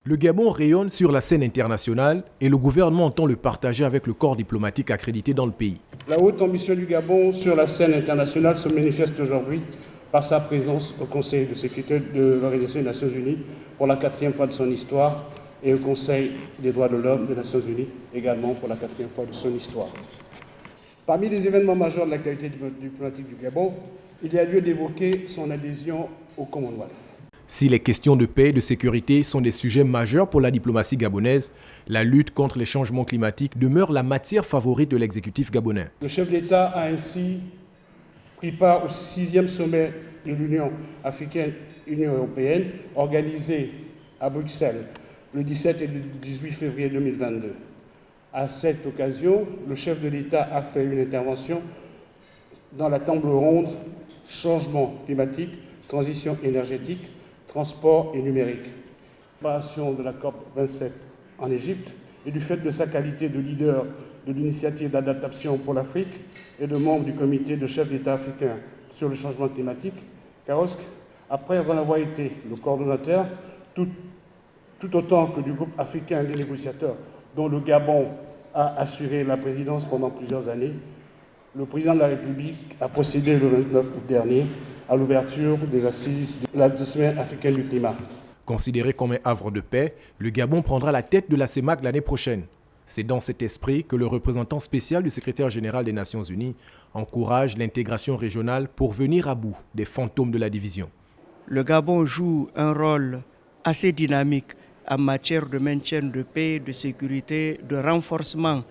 Le Gabon rayonne sur la scène internationale et le gouvernement entend le partager avec le corps diplomatique accrédité dans le pays. La haute ambition du Gabon sur la scène internationale se manifeste aujourd'hui par sa présence au Conseil de sécurité de l'Organisation des Nations Unies pour la 4e fois de son histoire et au Conseil des droits de l'homme des Nations Unies également pour la 4e fois de son histoire. Parmi les événements majeurs de l'actualité diplomatique du Gabon, il y a lieu d'évoquer son adhésion au Commonwealth. Si les questions de paix et de sécurité sont des sujets majeurs pour la diplomatie gabonaise, la lutte contre les changements climatiques demeure la matière favorite de l'exécutif gabonais. Le chef d'État a ainsi pris part au 6e sommet de l'Union africaine-Union européenne organisé à Bruxelles le 17 et le 18 février 2022. À cette occasion, le chef de l'État a fait une intervention dans la table ronde « Changement climatique, transition énergétique, transport et numérique », préparation de la COP27 en Égypte et du fait de sa qualité de leader de l'initiative d'adaptation pour l'Afrique et de membre du comité de chefs d'État africains sur le changement climatique, KAOSC, après en avoir été le coordonnateur, tout autant que du groupe africain des négociateurs dont le Gabon a assuré la présidence pendant plusieurs années, le président de la République a procédé le 29 août dernier à l'ouverture des assises de la Semaine africaine du climat. Considéré comme un havre de paix, le Gabon prendra la tête de la CEMAC l'année prochaine. C'est dans cet esprit que le représentant spécial du secrétaire général des Nations Unies encourage l'intégration régionale pour venir à bout des fantômes de la division. Le Gabon joue un rôle assez dynamique en matière de maintien de paix, de sécurité, de renforcement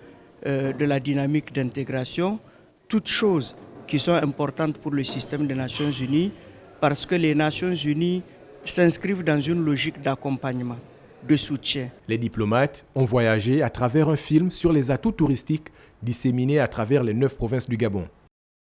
de la dynamique d'intégration, toutes choses qui sont importantes pour le système des Nations Unies parce que les Nations Unies s'inscrivent dans une logique d'accompagnement, de soutien. Les diplomates ont voyagé à travers un film sur les atouts touristiques disséminés à travers les 9 provinces du Gabon.